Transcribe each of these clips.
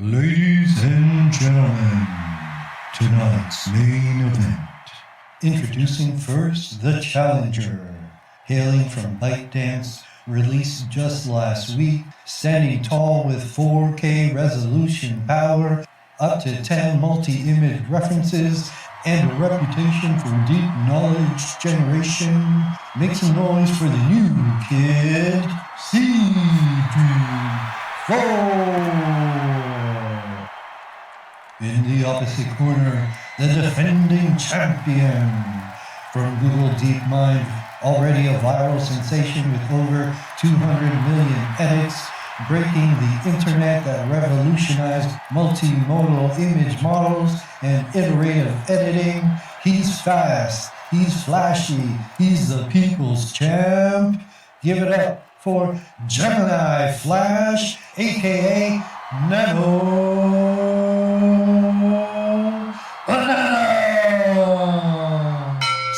Ladies and gentlemen, tonight's main event. Introducing first the Challenger, hailing from ByteDance, released just last week, standing tall with 4K resolution power, up to 10 multi-image references, and a reputation for deep knowledge generation. Make some noise for the new kid, Seedream 4. In the opposite corner, the defending champion. From Google DeepMind, already a viral sensation with over 200 million edits, breaking the internet that revolutionized multimodal image models and iterative editing. He's fast, he's flashy, he's the people's champ. Give it up for Gemini Flash, A.K.A. Nano Banana!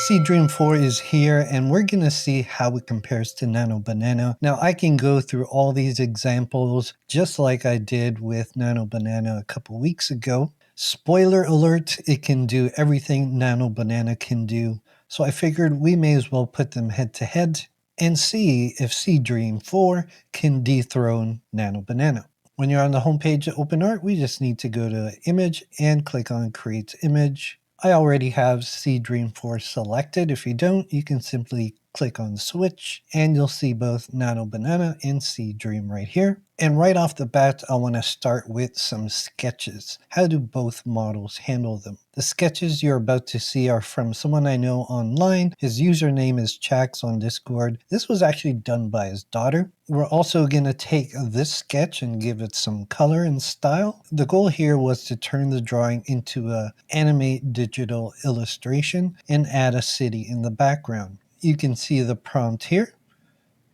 Seedream 4 is here, and we're going to see how it compares to Nano Banana. Now, I can go through all these examples just like I did with Nano Banana a couple weeks ago. Spoiler alert, it can do everything Nano Banana can do. So I figured we may as well put them head to head and see if Seedream 4 can dethrone Nano Banana. When you're on the homepage of OpenArt, we just need to go to Image and click on Create Image. I already have Seedream 4 selected. If you don't, you can simply click on the switch and you'll see both Nano Banana and Seedream right here. And right off the bat, I want to start with some sketches. How do both models handle them? The sketches you're about to see are from someone I know online. His username is Chax on Discord. This was actually done by his daughter. We're also going to take this sketch and give it some color and style. The goal here was to turn the drawing into an animate digital illustration and add a city in the background. You can see the prompt here.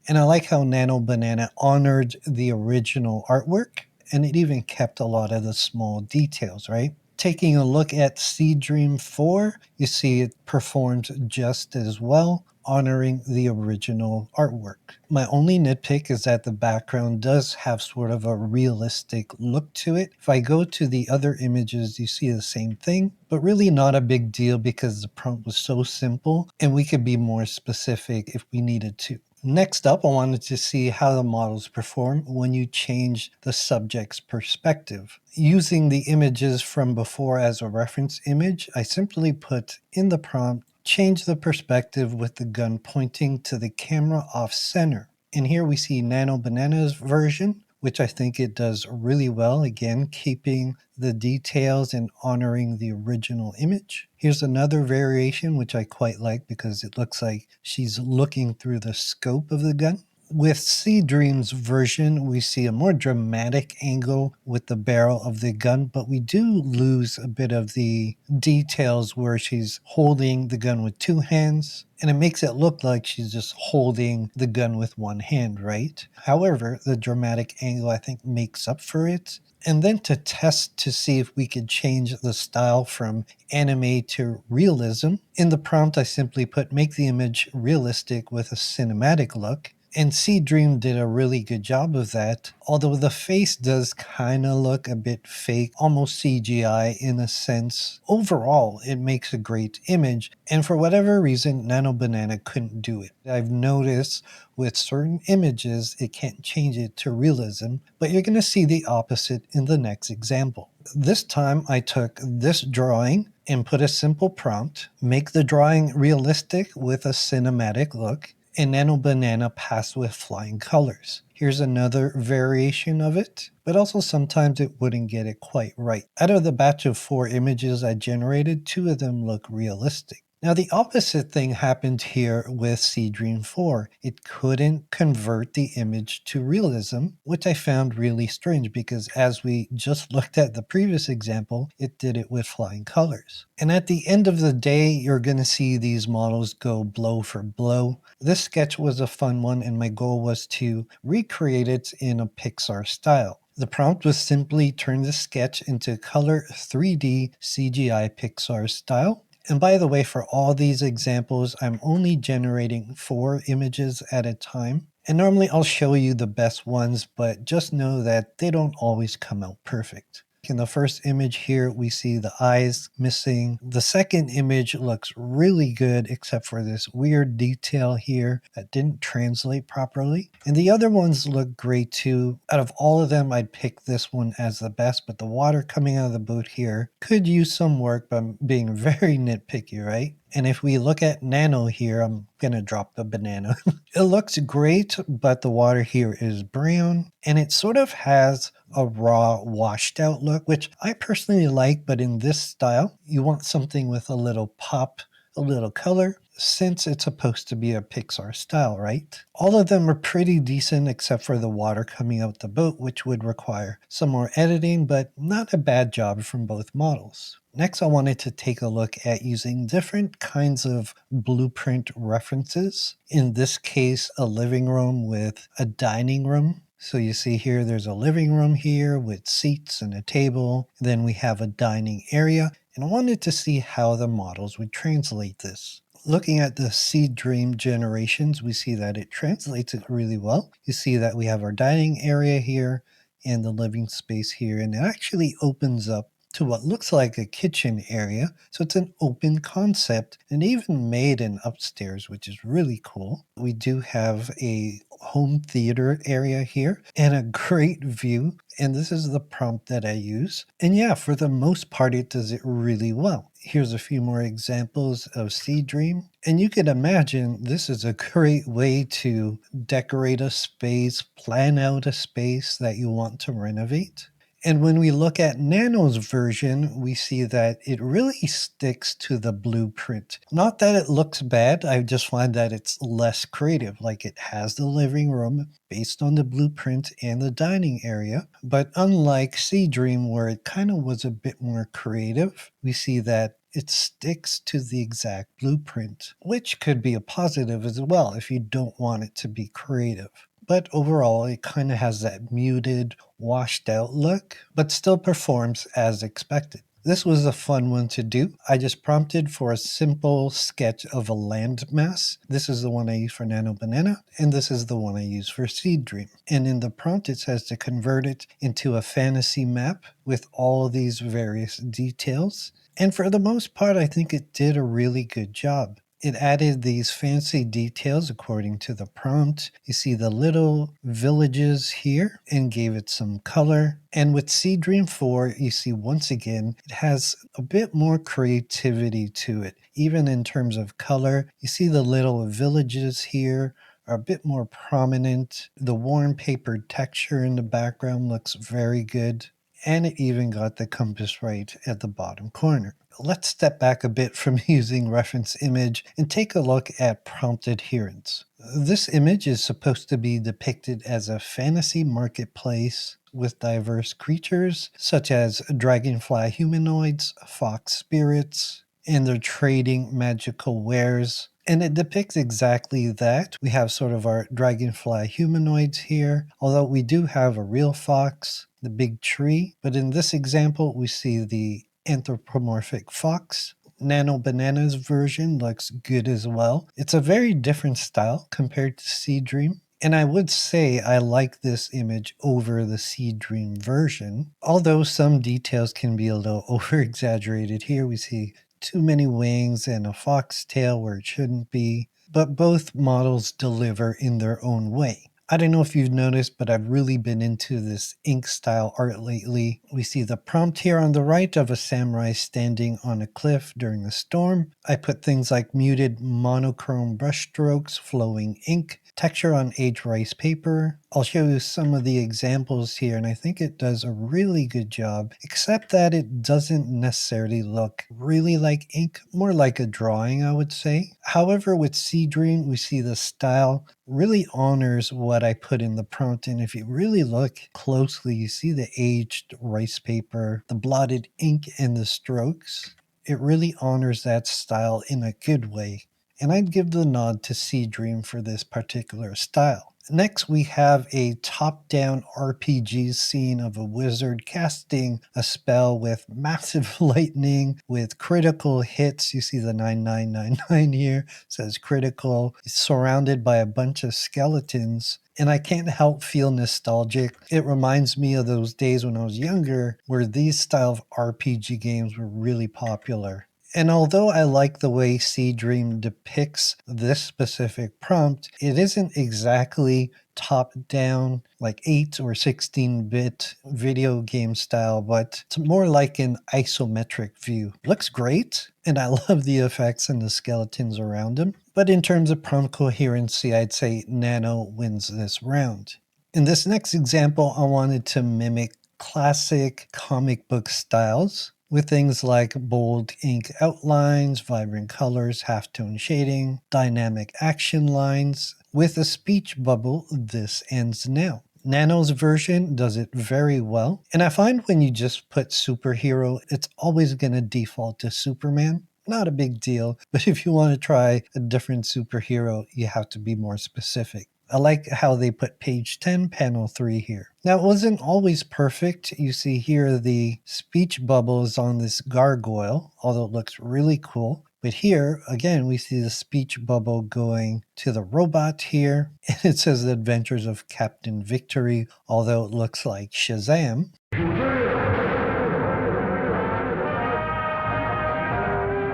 And I like how Nano Banana honored the original artwork, and it even kept a lot of the small details, right? Taking a look at Seedream 4, you see it performs just as well, honoring the original artwork. My only nitpick is that the background does have sort of a realistic look to it. If I go to the other images, you see the same thing, but really not a big deal because the prompt was so simple and we could be more specific if we needed to. Next up, I wanted to see how the models perform when you change the subject's perspective. Using the images from before as a reference image, I simply put in the prompt, change the perspective with the gun pointing to the camera off center. And here we see Nano Banana's version, which I think it does really well, again, keeping the details and honoring the original image. Here's another variation, which I quite like because it looks like she's looking through the scope of the gun. With Seedream's version, we see a more dramatic angle with the barrel of the gun, but we do lose a bit of the details where she's holding the gun with two hands, and it makes it look like she's just holding the gun with one hand, right? However, the dramatic angle, I think, makes up for it. And then to test to see if we could change the style from anime to realism, in the prompt I simply put make the image realistic with a cinematic look. And Seedream did a really good job of that, although the face does kind of look a bit fake, almost CGI in a sense. Overall, it makes a great image, and for whatever reason, Nano Banana couldn't do it. I've noticed with certain images, it can't change it to realism, but you're going to see the opposite in the next example. This time, I took this drawing and put a simple prompt, make the drawing realistic with a cinematic look, and Nano Banana passed with flying colors. Here's another variation of it, but also sometimes it wouldn't get it quite right. Out of the batch of 4 images I generated, 2 of them look realistic. Now the opposite thing happened here with Seedream 4. It couldn't convert the image to realism, which I found really strange because as we just looked at the previous example, it did it with flying colors. And at the end of the day, you're going to see these models go blow for blow. This sketch was a fun one, and my goal was to recreate it in a Pixar style. The prompt was simply turn the sketch into color 3D CGI Pixar style. And by the way, for all these examples, I'm only generating 4 images at a time. And normally I'll show you the best ones, but just know that they don't always come out perfect. In the first image here, we see the eyes missing. The second image looks really good, except for this weird detail here that didn't translate properly. And the other ones look great too. Out of all of them, I'd pick this one as the best, but the water coming out of the boat here could use some work, but I'm being very nitpicky, right? And if we look at Nano here, I'm going to drop the banana. It looks great, but the water here is brown, and it sort of has a raw, washed out look, which I personally like, but in this style, you want something with a little pop, a little color, since it's supposed to be a Pixar style, right? All of them are pretty decent except for the water coming out the boat, which would require some more editing, but not a bad job from both models. Next, I wanted to take a look at using different kinds of blueprint references. In this case, a living room with a dining room. So you see here, there's a living room here with seats and a table. Then we have a dining area. And I wanted to see how the models would translate this. Looking at the Seedream generations, we see that it translates it really well. You see that we have our dining area here and the living space here, and it actually opens up to what looks like a kitchen area. So it's an open concept and even made an upstairs, which is really cool. We do have a home theater area here and a great view. And this is the prompt that I use. And yeah, for the most part, it does it really well. Here's a few more examples of Seedream. And you can imagine this is a great way to decorate a space, plan out a space that you want to renovate. And when we look at Nano's version, we see that it really sticks to the blueprint. Not that it looks bad, I just find that it's less creative. Like it has the living room based on the blueprint and the dining area. But unlike Seedream, where it kind of was a bit more creative, we see that it sticks to the exact blueprint, which could be a positive as well if you don't want it to be creative. But overall, it kind of has that muted, washed out look, but still performs as expected. This was a fun one to do. I just prompted for a simple sketch of a landmass. This is the one I use for Nano Banana, and this is the one I use for Seedream. And in the prompt, it says to convert it into a fantasy map with all these various details. And for the most part, I think it did a really good job. It added these fancy details according to the prompt. You see the little villages here and gave it some color. And with Seedream 4, you see once again, it has a bit more creativity to it. Even in terms of color, you see the little villages here are a bit more prominent. The worn paper texture in the background looks very good. And it even got the compass right at the bottom corner. Let's step back a bit from using reference image and take a look at prompt adherence. This image is supposed to be depicted as a fantasy marketplace with diverse creatures such as dragonfly humanoids, fox spirits, and they're trading magical wares. And it depicts exactly that. We have sort of our dragonfly humanoids here, although we do have a real fox, the big tree. But in this example, we see the anthropomorphic fox. Nano Banana's version looks good as well. It's a very different style compared to Seedream. And I would say I like this image over the Seedream version, although some details can be a little over exaggerated. Here we see too many wings and a foxtail where it shouldn't be, but both models deliver in their own way. I don't know if you've noticed, but I've really been into this ink style art lately. We see the prompt here on the right of a samurai standing on a cliff during a storm. I put things like muted monochrome brushstrokes, flowing ink, texture on aged rice paper. I'll show you some of the examples here, and I think it does a really good job, except that it doesn't necessarily look really like ink, more like a drawing, I would say. However, with Seedream, we see the style really honors what I put in the prompt, and if you really look closely, you see the aged rice paper, the blotted ink, and the strokes. It really honors that style in a good way. And I'd give the nod to Seedream for this particular style. Next, we have a top-down RPG scene of a wizard casting a spell with massive lightning with critical hits. You see the 9999 here, says critical. It's surrounded by a bunch of skeletons. And I can't help feel nostalgic. It reminds me of those days when I was younger where these style of RPG games were really popular. And although I like the way Seedream depicts this specific prompt, it isn't exactly top-down like 8 or 16-bit video game style, but it's more like an isometric view. Looks great, and I love the effects and the skeletons around him. But in terms of prompt coherency, I'd say Nano wins this round. In this next example, I wanted to mimic classic comic book styles with things like bold ink outlines, vibrant colors, halftone shading, dynamic action lines. With a speech bubble, this ends now. Nano's version does it very well, and I find when you just put superhero, it's always going to default to Superman. Not a big deal, but if you want to try a different superhero, you have to be more specific. I like how they put page 10, panel 3 here. Now, it wasn't always perfect. You see here the speech bubbles on this gargoyle, although it looks really cool. But here, again, we see the speech bubble going to the robot here, and it says the adventures of Captain Victory, although it looks like Shazam.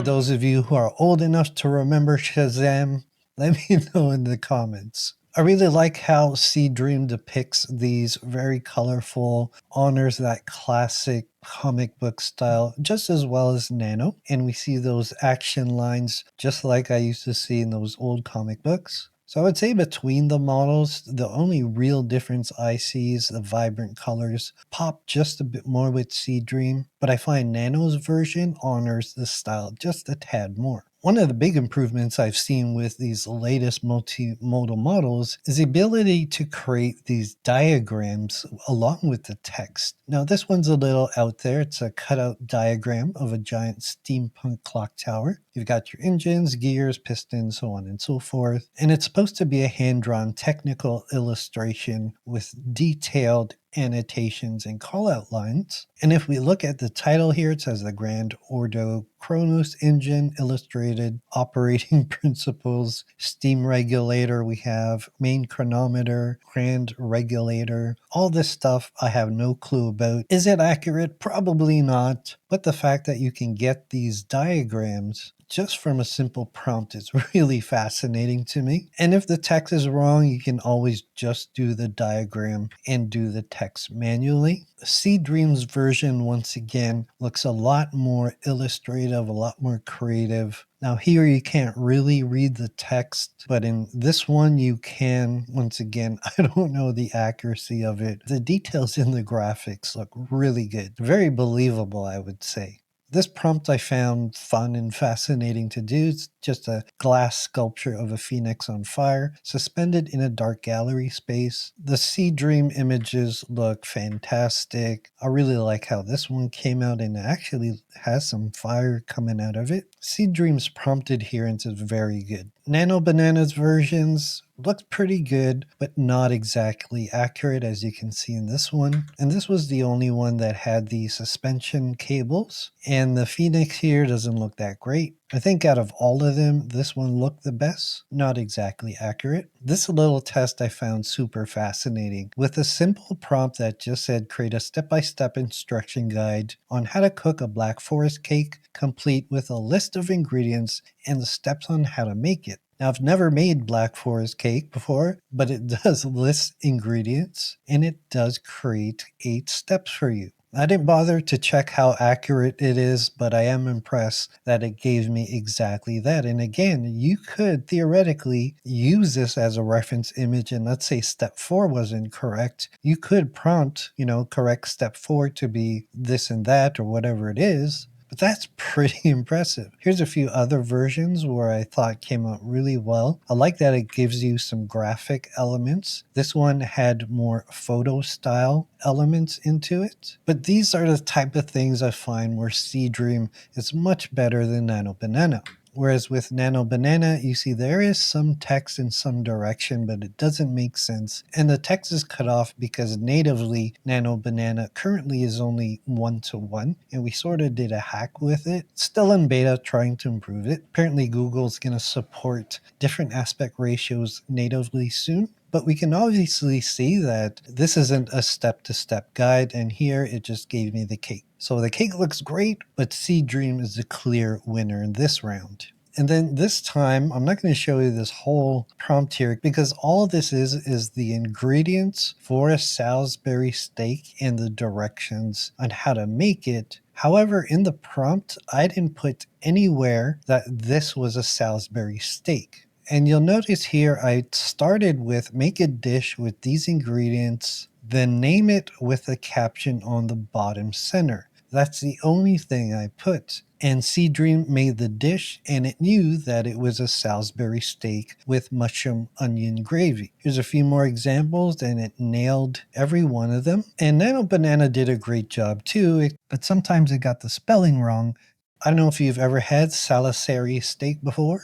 Those of you who are old enough to remember Shazam, let me know in the comments. I really like how Seedream depicts these very colorful, honors that classic comic book style just as well as Nano. And we see those action lines just like I used to see in those old comic books. So I would say between the models, the only real difference I see is the vibrant colors pop just a bit more with Seedream, but I find Nano's version honors the style just a tad more. One of the big improvements I've seen with these latest multimodal models is the ability to create these diagrams along with the text. Now this one's a little out there. It's a cutout diagram of a giant steampunk clock tower. You've got your engines, gears, pistons, so on and so forth. And it's supposed to be a hand-drawn technical illustration with detailed annotations and call-out lines. And if we look at the title here, it says the Grand Ordo Kronos Engine Illustrated Operating Principles, Steam Regulator, we have Main Chronometer, Grand Regulator. All this stuff I have no clue about. Is it accurate? Probably not. But the fact that you can get these diagrams just from a simple prompt is really fascinating to me. And if the text is wrong, you can always just do the diagram and do the text manually. Seedream's version, once again, looks a lot more illustrative, a lot more creative. Now here you can't really read the text, but in this one you can. Once again, I don't know the accuracy of it. The details in the graphics look really good. Very believable, I would say. This prompt I found fun and fascinating to do. It's just a glass sculpture of a phoenix on fire, suspended in a dark gallery space. The Seedream images look fantastic. I really like how this one came out and actually has some fire coming out of it. Seedream's prompt adherence is very good. Nano Banana's versions looked pretty good, but not exactly accurate as you can see in this one. And this was the only one that had the suspension cables. And the Phoenix here doesn't look that great. I think out of all of them, this one looked the best. Not exactly accurate. This little test I found super fascinating. With a simple prompt that just said create a step-by-step instruction guide on how to cook a Black Forest cake, complete with a list of ingredients and the steps on how to make it. Now, I've never made Black Forest cake before, but it does list ingredients and it does create 8 steps for you. I didn't bother to check how accurate it is, but I am impressed that it gave me exactly that. And again, you could theoretically use this as a reference image, and let's say step 4 wasn't correct. You could prompt, correct step 4 to be this and that or whatever it is. But that's pretty impressive. Here's a few other versions where I thought came out really well. I like that it gives you some graphic elements. This one had more photo style elements into it. But these are the type of things I find where Seedream is much better than Nano Banana. Whereas with Nano Banana, you see there is some text in some direction, but it doesn't make sense. And the text is cut off because natively Nano Banana currently is only 1:1, and we sort of did a hack with it. Still in beta, trying to improve it. Apparently Google's going to support different aspect ratios natively soon. But we can obviously see that this isn't a step-to-step guide, and here it just gave me the cake. So the cake looks great, but Seedream is the clear winner in this round. And then this time, I'm not going to show you this whole prompt here because all this is the ingredients for a Salisbury steak and the directions on how to make it. However, in the prompt, I didn't put anywhere that this was a Salisbury steak. And you'll notice here I started with make a dish with these ingredients, then name it with a caption on the bottom center. That's the only thing I put. And Seedream made the dish and it knew that it was a Salisbury steak with mushroom onion gravy. Here's a few more examples and it nailed every one of them. And Nano Banana did a great job too, but sometimes it got the spelling wrong. I don't know if you've ever had Salisbury steak before.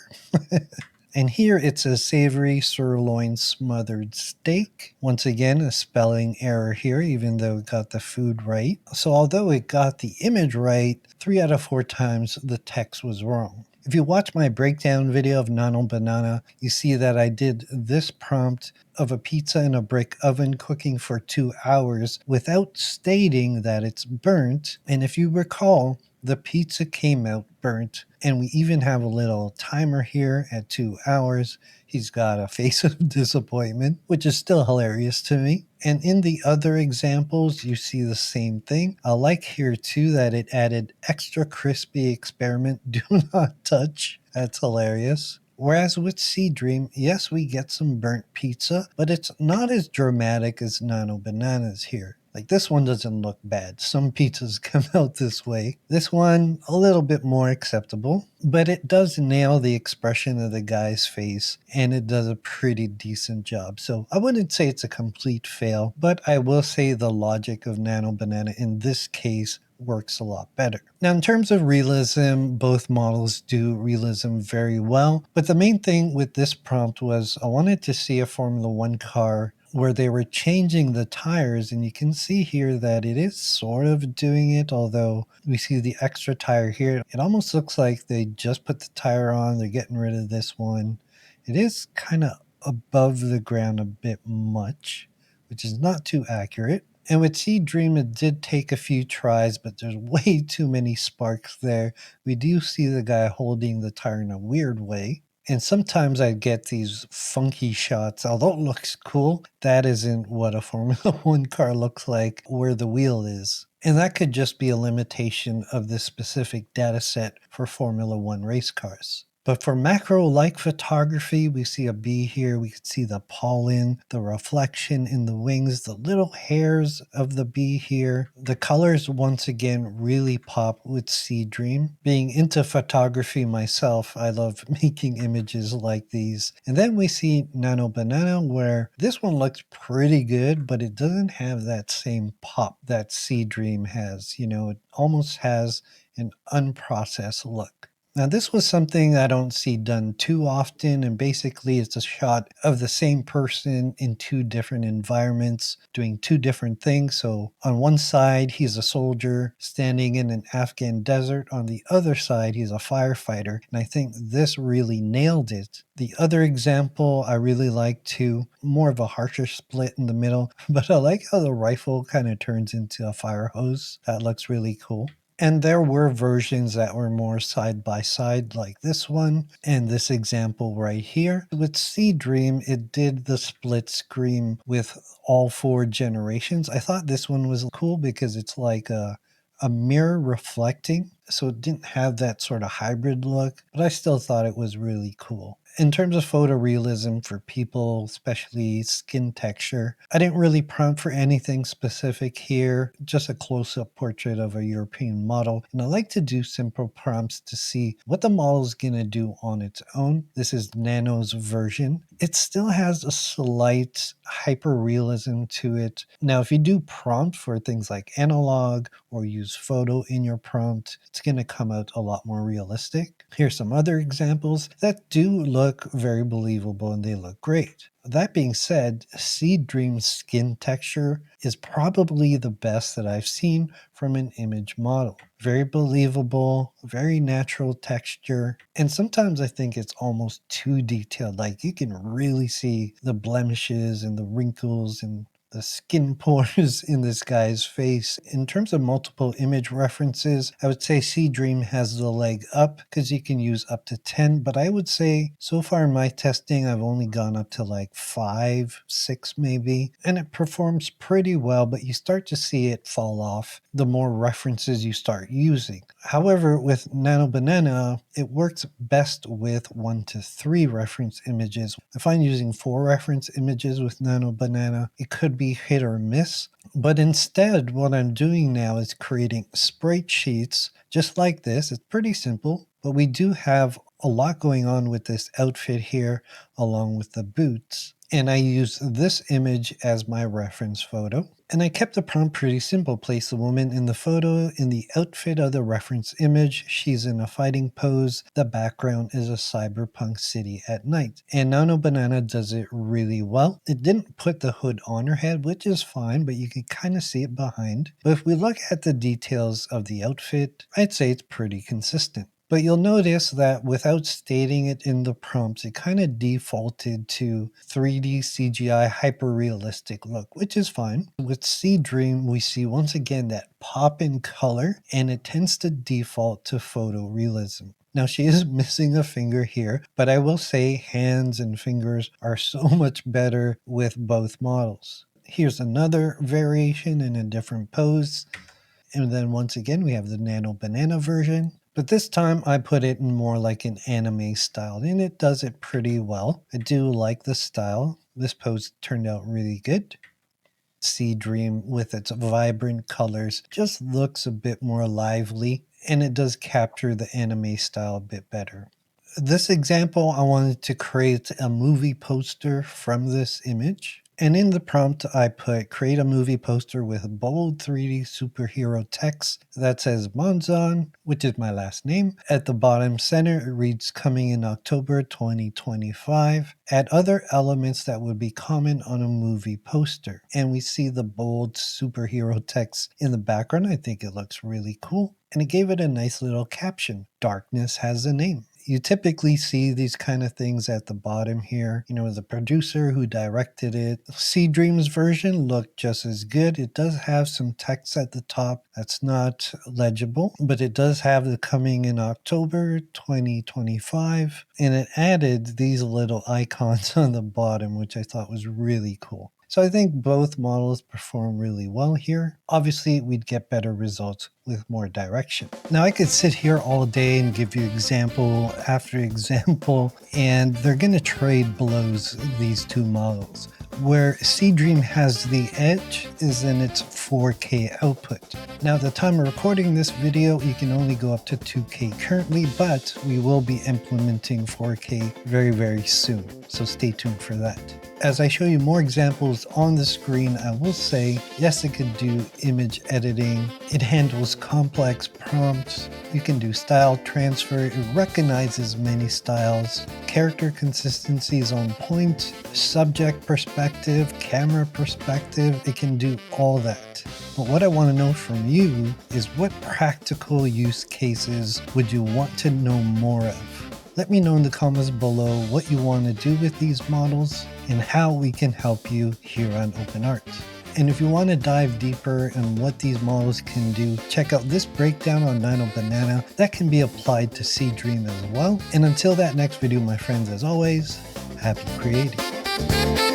And here it's a savory sirloin smothered steak. Once again, a spelling error here, even though it got the food right. So although it got the image right, 3 out of 4 times the text was wrong. If you watch my breakdown video of Nano Banana, you see that I did this prompt of a pizza in a brick oven cooking for 2 hours without stating that it's burnt. And if you recall, the pizza came out burnt, and we even have a little timer here at 2 hours. He's got a face of disappointment, which is still hilarious to me. And in the other examples, you see the same thing. I like here too that it added extra crispy experiment, do not touch. That's hilarious. Whereas with Seedream, yes, we get some burnt pizza, but it's not as dramatic as Nano Bananas here. Like this one doesn't look bad. Some pizzas come out this way. This one, a little bit more acceptable, but it does nail the expression of the guy's face and it does a pretty decent job. So I wouldn't say it's a complete fail, but I will say the logic of Nano Banana in this case works a lot better. Now, in terms of realism, both models do realism very well, but the main thing with this prompt was I wanted to see a Formula One car where they were changing the tires, and you can see here that it is sort of doing it, although we see the extra tire here. It almost looks like they just put the tire on, they're getting rid of this one. It is kind of above the ground a bit much, which is not too accurate. And with Seedream, it did take a few tries, but there's way too many sparks there. We do see the guy holding the tire in a weird way. And sometimes I get these funky shots. Although it looks cool, that isn't what a Formula One car looks like where the wheel is. And that could just be a limitation of this specific data set for Formula One race cars. But for macro-like photography, we see a bee here. We can see the pollen, the reflection in the wings, the little hairs of the bee here. The colors, once again, really pop with Seedream. Being into photography myself, I love making images like these. And then we see Nano Banana, where this one looks pretty good, but it doesn't have that same pop that Seedream has. You know, it almost has an unprocessed look. Now, this was something I don't see done too often, and basically it's a shot of the same person in 2 different environments doing 2 different things. So on one side, he's a soldier standing in an Afghan desert. On the other side, he's a firefighter, and I think this really nailed it. The other example I really like too, more of a harsher split in the middle, but I like how the rifle kind of turns into a fire hose. That looks really cool. And there were versions that were more side by side like this one and this example right here. With Seedream, it did the split screen with all 4 generations. I thought this one was cool because it's like a mirror reflecting. So it didn't have that sort of hybrid look, but I still thought it was really cool. In terms of photorealism for people, especially skin texture, I didn't really prompt for anything specific here, just a close-up portrait of a European model. And I like to do simple prompts to see what the model is going to do on its own. This is Nano's version. It still has a slight hyperrealism to it. Now, if you do prompt for things like analog or use photo in your prompt, it's going to come out a lot more realistic. Here's some other examples that do look very believable and they look great. That being said, Seedream's skin texture is probably the best that I've seen from an image model. Very believable, very natural texture, and sometimes I think it's almost too detailed. Like you can really see the blemishes and the wrinkles and the skin pores in this guy's face. In terms of multiple image references, I would say Seedream has the leg up because you can use up to 10, but I would say so far in my testing, I've only gone up to like 5, 6 maybe, and it performs pretty well, but you start to see it fall off the more references you start using. However, with Nano Banana, it works best with 1 to 3 reference images. I find using 4 reference images with Nano Banana, it could be hit or miss. But instead, what I'm doing now is creating sprite sheets just like this. It's pretty simple, but we do have a lot going on with this outfit here, along with the boots. And I use this image as my reference photo. And I kept the prompt pretty simple. Place the woman in the photo in the outfit of the reference image. She's in a fighting pose. The background is a cyberpunk city at night. And Nano Banana does it really well. It didn't put the hood on her head, which is fine, but you can kind of see it behind. But if we look at the details of the outfit, I'd say it's pretty consistent. But you'll notice that without stating it in the prompts, it kind of defaulted to 3D CGI hyper-realistic look, which is fine. With Seedream, we see once again that pop in color, and it tends to default to photorealism. Now, she is missing a finger here, but I will say hands and fingers are so much better with both models. Here's another variation in a different pose. And then once again, we have the Nano Banana version. But this time I put it in more like an anime style, and it does it pretty well. I do like the style. This pose turned out really good. Seedream with its vibrant colors just looks a bit more lively, and it does capture the anime style a bit better. This example, I wanted to create a movie poster from this image. And in the prompt, I put create a movie poster with bold 3D superhero text that says Monzon, which is my last name. At the bottom center, it reads coming in October 2025. Add other elements that would be common on a movie poster. And we see the bold superhero text in the background. I think it looks really cool. And it gave it a nice little caption. Darkness has a name. You typically see these kind of things at the bottom here. You know, the producer who directed it. Seedream's version looked just as good. It does have some text at the top that's not legible, but it does have the coming in October 2025. And it added these little icons on the bottom, which I thought was really cool. So I think both models perform really well here. Obviously, we'd get better results with more direction. Now, I could sit here all day and give you example after example, and they're going to trade blows, these two models. Where Seedream has the edge is in its 4K output. Now, at the time of recording this video, you can only go up to 2K currently, but we will be implementing 4K very, very soon. So stay tuned for that. As I show you more examples on the screen, I will say, yes, it could do image editing. It handles complex prompts. You can do style transfer. It recognizes many styles. Character consistency is on point. Subject perspective, camera perspective, it can do all that. But what I want to know from you is what practical use cases would you want to know more of? Let me know in the comments below what you want to do with these models and how we can help you here on OpenArt. And if you want to dive deeper in what these models can do, check out this breakdown on Nano Banana that can be applied to Seedream as well. And until that next video, my friends, as always, happy creating.